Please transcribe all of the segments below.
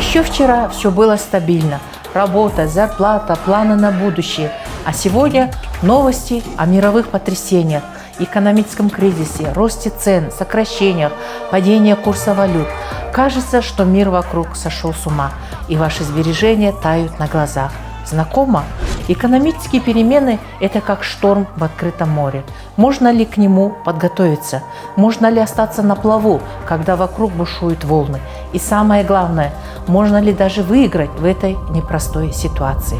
Еще вчера все было стабильно. Работа, зарплата, планы на будущее. А сегодня новости о мировых потрясениях, экономическом кризисе, росте цен, сокращениях, падении курса валют. Кажется, что мир вокруг сошел с ума, и ваши сбережения тают на глазах. Знакомо? Экономические перемены – это как шторм в открытом море. Можно ли к нему подготовиться? Можно ли остаться на плаву, когда вокруг бушуют волны? И самое главное, можно ли даже выиграть в этой непростой ситуации?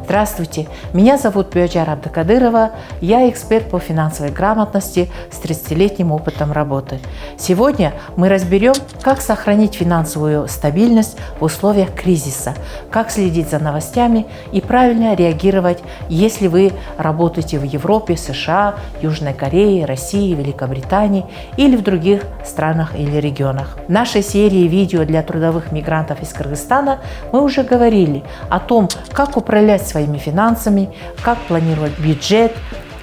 Здравствуйте, меня зовут Бюаджар Абдыкадырова, я эксперт по финансовой грамотности с 30-летним опытом работы. Сегодня мы разберем, как сохранить финансовую стабильность в условиях кризиса, как следить за новостями и правильно реагировать, если вы работаете в Европе, США, Южной Корее, России, Великобритании или в других странах или регионах. В нашей серии видео для трудовых мигрантов из Кыргызстана мы уже говорили о том, как управлять своими финансами, как планировать бюджет,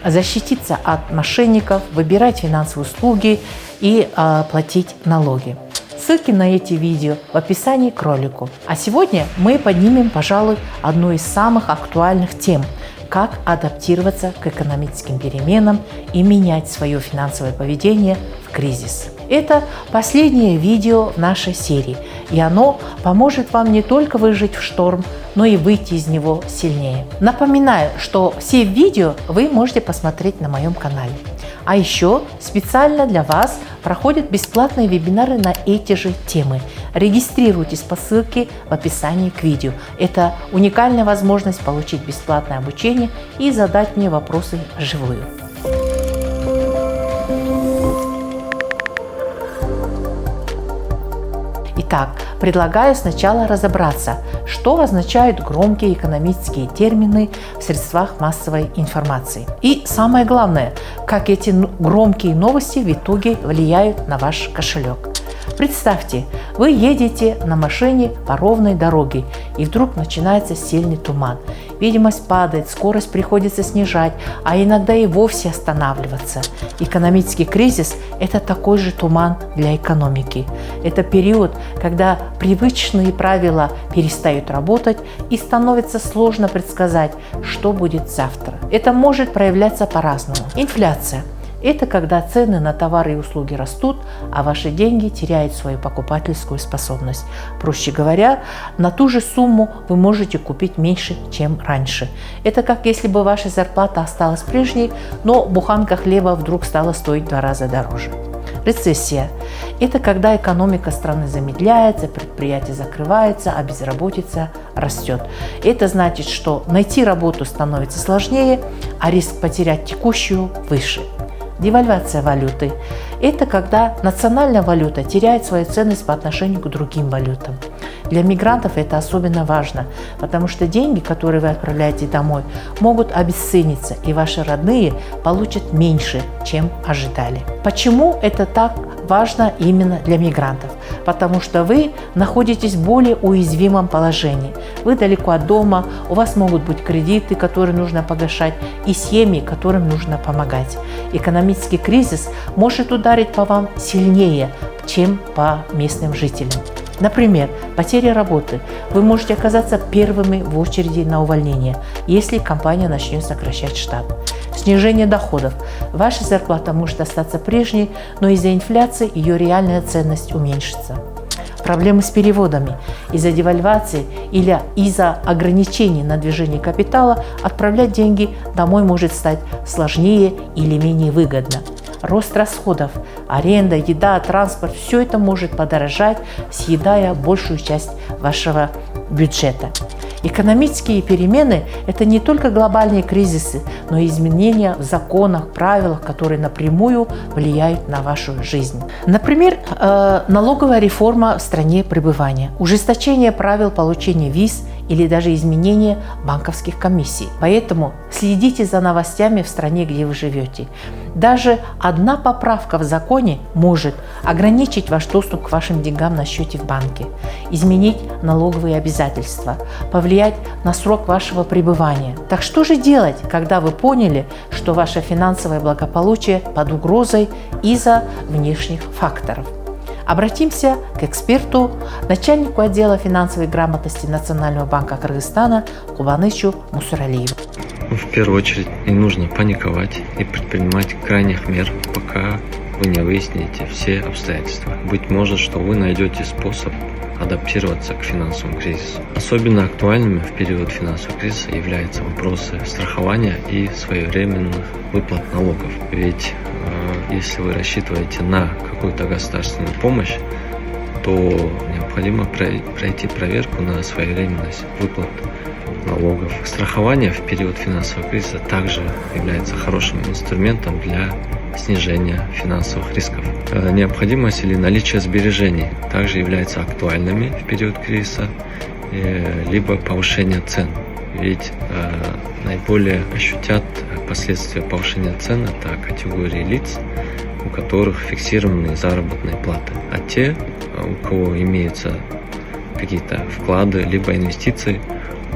защититься от мошенников, выбирать финансовые услуги и платить налоги. Ссылки на эти видео в описании к ролику. А сегодня мы поднимем, пожалуй, одну из самых актуальных тем – как адаптироваться к экономическим переменам и менять свое финансовое поведение в кризис. Это последнее видео в нашей серии, и оно поможет вам не только выжить в шторм, но и выйти из него сильнее. Напоминаю, что все видео вы можете посмотреть на моем канале. А еще специально для вас проходят бесплатные вебинары на эти же темы. Регистрируйтесь по ссылке в описании к видео. Это уникальная возможность получить бесплатное обучение и задать мне вопросы вживую. Итак, предлагаю сначала разобраться, что означают громкие экономические термины в средствах массовой информации. И самое главное, как эти громкие новости в итоге влияют на ваш кошелек. Представьте, вы едете на машине по ровной дороге, и вдруг начинается сильный туман. Видимость падает, скорость приходится снижать, а иногда и вовсе останавливаться. Экономический кризис – это такой же туман для экономики. Это период, когда привычные правила перестают работать и становится сложно предсказать, что будет завтра. Это может проявляться по-разному. Инфляция. Это когда цены на товары и услуги растут, а ваши деньги теряют свою покупательскую способность. Проще говоря, на ту же сумму вы можете купить меньше, чем раньше. Это как если бы ваша зарплата осталась прежней, но буханка хлеба вдруг стала стоить в 2 раза дороже. Рецессия – это когда экономика страны замедляется, предприятия закрываются, а безработица растет. Это значит, что найти работу становится сложнее, а риск потерять текущую выше. Девальвация валюты – это когда национальная валюта теряет свою ценность по отношению к другим валютам. Для мигрантов это особенно важно, потому что деньги, которые вы отправляете домой, могут обесцениться, и ваши родные получат меньше, чем ожидали. Почему это так важно именно для мигрантов? Потому что вы находитесь в более уязвимом положении. Вы далеко от дома, у вас могут быть кредиты, которые нужно погашать, и семьи, которым нужно помогать. Экономический кризис может ударить по вам сильнее, чем по местным жителям. Например, потеря работы. Вы можете оказаться первыми в очереди на увольнение, если компания начнет сокращать штат. Снижение доходов. Ваша зарплата может остаться прежней, но из-за инфляции ее реальная ценность уменьшится. Проблемы с переводами. Из-за девальвации или из-за ограничений на движение капитала отправлять деньги домой может стать сложнее или менее выгодно. Рост расходов, аренда, еда, транспорт – все это может подорожать, съедая большую часть вашего бюджета. Экономические перемены – это не только глобальные кризисы, но и изменения в законах, правилах, которые напрямую влияют на вашу жизнь. Например, налоговая реформа в стране пребывания, ужесточение правил получения виз или даже изменение банковских комиссий. Поэтому следите за новостями в стране, где вы живете. Даже одна поправка в законе может ограничить ваш доступ к вашим деньгам на счете в банке, изменить налоговые обязательства, повлиять на срок вашего пребывания. Так что же делать, когда вы поняли, что ваше финансовое благополучие под угрозой из-за внешних факторов? Обратимся к эксперту, начальнику отдела финансовой грамотности Национального банка Кыргызстана Кубанычу Мусуралиеву. В первую очередь не нужно паниковать и предпринимать крайних мер, пока вы не выясните все обстоятельства. Быть может, что вы найдете способ адаптироваться к финансовому кризису. Особенно актуальными в период финансового кризиса являются вопросы страхования и своевременных выплат налогов. Ведь если вы рассчитываете на какую-то государственную помощь, то необходимо пройти проверку на своевременность выплат налогов. Страхование в период финансового кризиса также является хорошим инструментом для снижения финансовых рисков. Необходимость или наличие сбережений также являются актуальными в период кризиса, либо повышение цен. Ведь наиболее ощутят последствия повышения цен это категории лиц, у которых фиксированные заработные платы. А те, у кого имеются какие-то вклады либо инвестиции,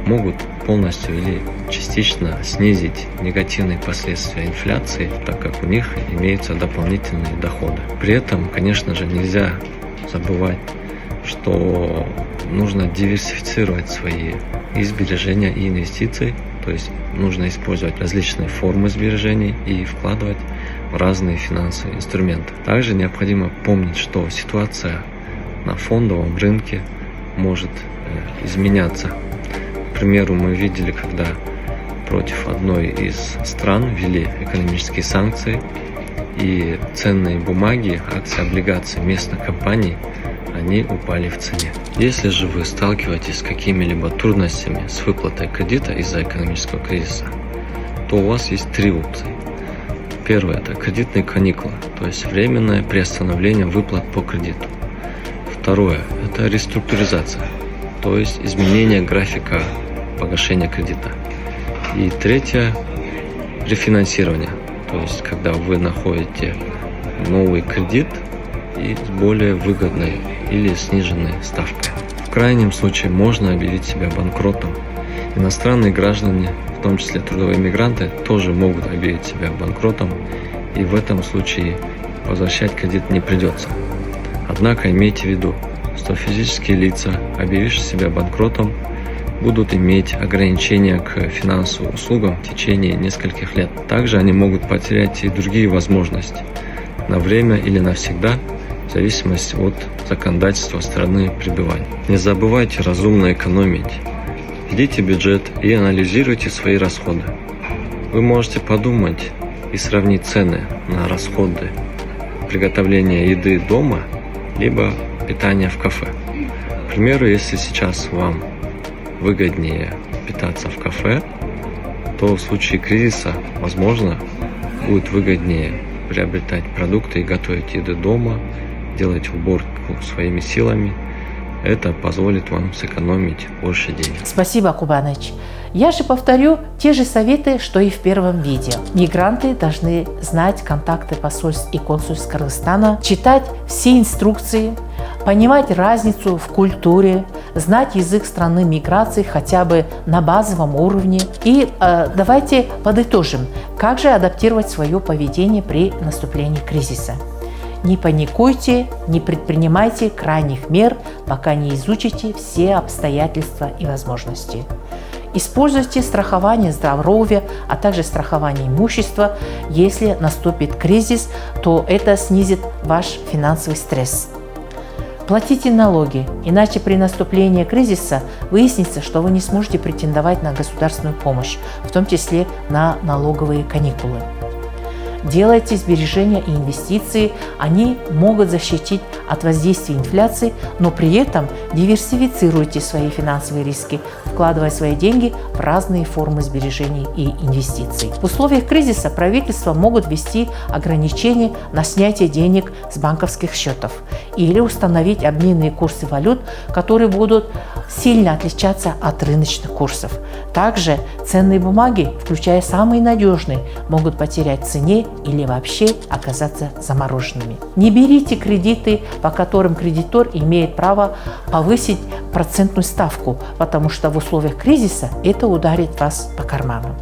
могут полностью или частично снизить негативные последствия инфляции, так как у них имеются дополнительные доходы. При этом, конечно же, нельзя забывать, что нужно диверсифицировать свои и сбережения, и инвестиции, то есть нужно использовать различные формы сбережений и вкладывать в разные финансовые инструменты. Также необходимо помнить, что ситуация на фондовом рынке может изменяться. К примеру, мы видели, когда против одной из стран ввели экономические санкции, и ценные бумаги, акции, облигации местных компаний, они упали в цене. Если же вы сталкиваетесь с какими-либо трудностями с выплатой кредита из-за экономического кризиса, то у вас есть три опции. Первое – это кредитные каникулы, то есть временное приостановление выплат по кредиту. Второе – это реструктуризация, то есть изменение графика погашения кредита. И третье – рефинансирование, то есть когда вы находите новый кредит и с более выгодной или сниженной ставкой. В крайнем случае можно объявить себя банкротом. Иностранные граждане, в том числе трудовые мигранты, тоже могут объявить себя банкротом, и в этом случае возвращать кредит не придется. Однако имейте в виду, что физические лица, объявившие себя банкротом, будут иметь ограничения к финансовым услугам в течение нескольких лет. Также они могут потерять и другие возможности на время или навсегда, в зависимости от законодательства страны пребывания. Не забывайте разумно экономить. Ведите бюджет и анализируйте свои расходы. Вы можете подумать и сравнить цены на расходы приготовления еды дома, либо питания в кафе. К примеру, если сейчас вам выгоднее питаться в кафе, то в случае кризиса, возможно, будет выгоднее приобретать продукты и готовить еду дома, делать уборку своими силами. Это позволит вам сэкономить больше денег. Спасибо, Кубаныч. Я же повторю те же советы, что и в первом видео. Мигранты должны знать контакты посольств и консульств Кыргызстана, читать все инструкции, понимать разницу в культуре, знать язык страны миграции хотя бы на базовом уровне. И давайте подытожим, как же адаптировать свое поведение при наступлении кризиса. Не паникуйте, не предпринимайте крайних мер, пока не изучите все обстоятельства и возможности. Используйте страхование здоровья, а также страхование имущества. Если наступит кризис, то это снизит ваш финансовый стресс. Платите налоги, иначе при наступлении кризиса выяснится, что вы не сможете претендовать на государственную помощь, в том числе на налоговые каникулы. Делайте сбережения и инвестиции, они могут защитить от воздействия инфляции, но при этом диверсифицируйте свои финансовые риски, вкладывая свои деньги в разные формы сбережений и инвестиций. В условиях кризиса правительства могут ввести ограничения на снятие денег с банковских счетов или установить обменные курсы валют, которые будут сильно отличаться от рыночных курсов. Также ценные бумаги, включая самые надежные, могут потерять в цене или вообще оказаться замороженными. Не берите кредиты, по которым кредитор имеет право повысить процентную ставку, потому что в условиях кризиса это ударит вас по карману.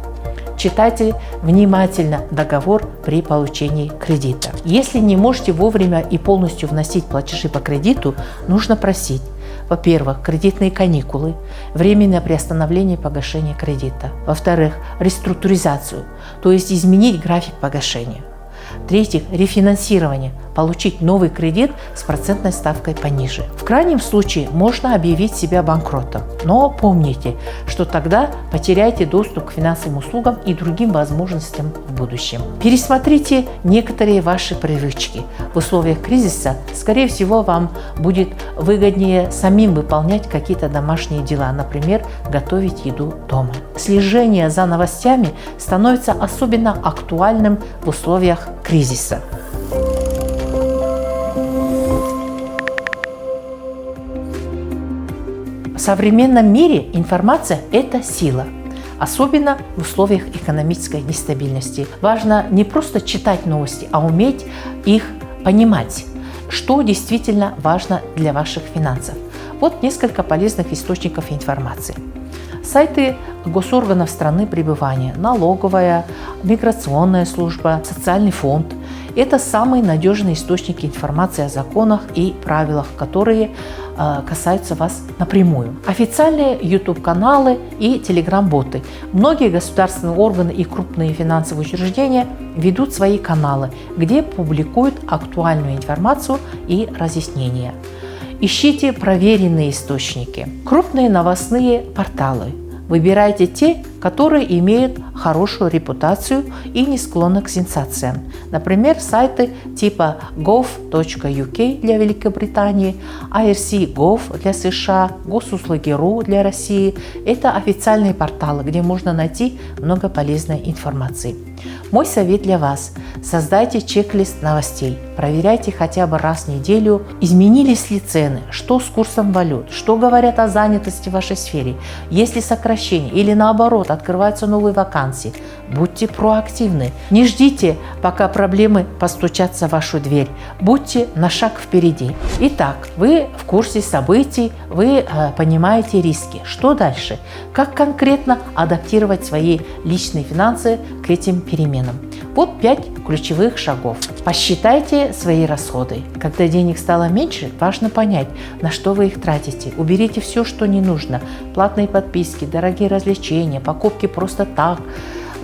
читайте внимательно договор при получении кредита. Если не можете вовремя и полностью вносить платежи по кредиту, нужно просить: во-первых, кредитные каникулы, временное приостановление погашения кредита. Во-вторых, реструктуризацию, то есть изменить график погашения. В-третьих, рефинансирование, получить новый кредит с процентной ставкой пониже. В крайнем случае можно объявить себя банкротом, но помните, что тогда потеряете доступ к финансовым услугам и другим возможностям в будущем. Пересмотрите некоторые ваши привычки. В условиях кризиса, скорее всего, вам будет выгоднее самим выполнять какие-то домашние дела, например, готовить еду дома. Слежение за новостями становится особенно актуальным в условиях кризиса. В современном мире информация – это сила, особенно в условиях экономической нестабильности. Важно не просто читать новости, а уметь их понимать, что действительно важно для ваших финансов. Вот несколько полезных источников информации. Сайты госорганов страны пребывания, налоговая, миграционная служба, социальный фонд – это самые надежные источники информации о законах и правилах, которые касаются вас напрямую. Официальные YouTube-каналы и Telegram-боты. Многие государственные органы и крупные финансовые учреждения ведут свои каналы, где публикуют актуальную информацию и разъяснения. Ищите проверенные источники. Крупные новостные порталы. Выбирайте те, которые имеют хорошую репутацию и не склонны к сенсациям. Например, сайты типа gov.uk для Великобритании, IRC.gov для США, Госуслуги.ру для России. Это официальные порталы, где можно найти много полезной информации. Мой совет для вас – создайте чек-лист новостей. Проверяйте хотя бы раз в неделю, изменились ли цены, что с курсом валют, что говорят о занятости в вашей сфере, есть ли сокращение или наоборот открываются новые вакансии. Будьте проактивны. Не ждите, пока проблемы постучатся в вашу дверь. Будьте на шаг впереди. Итак, вы в курсе событий, вы понимаете риски. Что дальше? Как конкретно адаптировать свои личные финансы к этим переменам? Вот 5 ключевых шагов. Посчитайте свои расходы. Когда денег стало меньше, важно понять, на что вы их тратите. Уберите все, что не нужно. Платные подписки, дорогие развлечения, покупки просто так.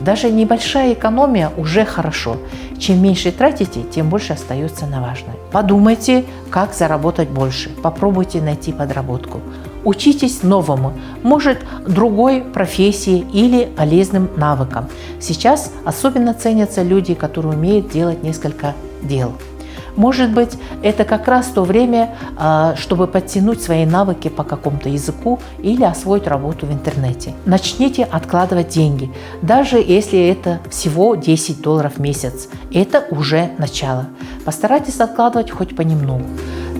Даже небольшая экономия уже хорошо. Чем меньше тратите, тем больше остается на важное. Подумайте, как заработать больше. Попробуйте найти подработку. Учитесь новому, может, другой профессии или полезным навыкам. Сейчас особенно ценятся люди, которые умеют делать несколько дел. Может быть, это как раз то время, чтобы подтянуть свои навыки по какому-то языку или освоить работу в интернете. Начните откладывать деньги, даже если это всего $10 в месяц. Это уже начало. Постарайтесь откладывать хоть понемногу.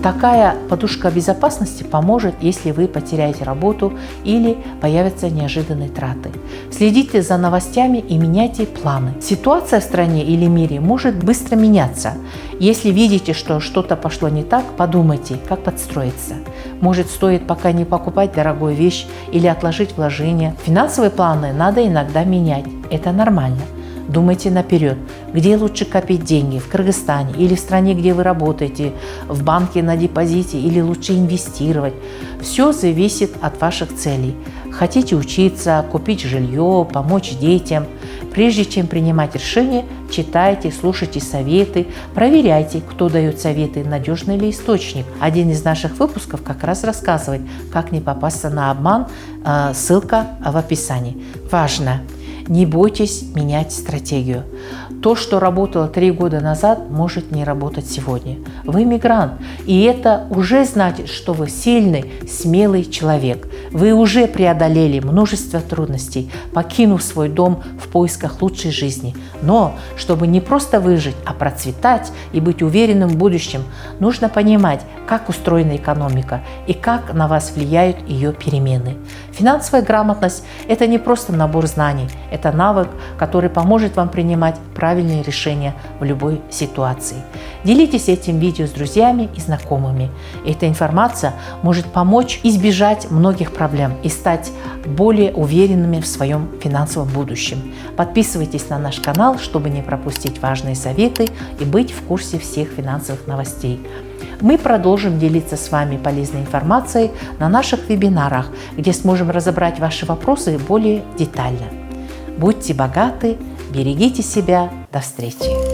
Такая подушка безопасности поможет, если вы потеряете работу или появятся неожиданные траты. Следите за новостями и меняйте планы. Ситуация в стране или мире может быстро меняться. Если видите, что что-то пошло не так, подумайте, как подстроиться. Может, стоит пока не покупать дорогую вещь или отложить вложения. Финансовые планы надо иногда менять. Это нормально. Думайте наперед, где лучше копить деньги, в Кыргызстане или в стране, где вы работаете, в банке на депозите или лучше инвестировать. Все зависит от ваших целей. Хотите учиться, купить жилье, помочь детям. Прежде чем принимать решения, читайте, слушайте советы, проверяйте, кто дает советы, надежный ли источник. Один из наших выпусков как раз рассказывает, как не попасться на обман, ссылка в описании. Важно! Не бойтесь менять стратегию. То, что работало 3 года назад, может не работать сегодня. Вы мигрант, и это уже значит, что вы сильный, смелый человек. Вы уже преодолели множество трудностей, покинув свой дом в поисках лучшей жизни. Но, чтобы не просто выжить, а процветать и быть уверенным в будущем, нужно понимать, как устроена экономика и как на вас влияют ее перемены. Финансовая грамотность – это не просто набор знаний, это навык, который поможет вам принимать правильные решения в любой ситуации. Делитесь этим видео с друзьями и знакомыми. Эта информация может помочь избежать многих проблем проблем и стать более уверенными в своем финансовом будущем. Подписывайтесь на наш канал, чтобы не пропустить важные советы и быть в курсе всех финансовых новостей. Мы продолжим делиться с вами полезной информацией на наших вебинарах, где сможем разобрать ваши вопросы более детально. Будьте богаты, берегите себя. До встречи!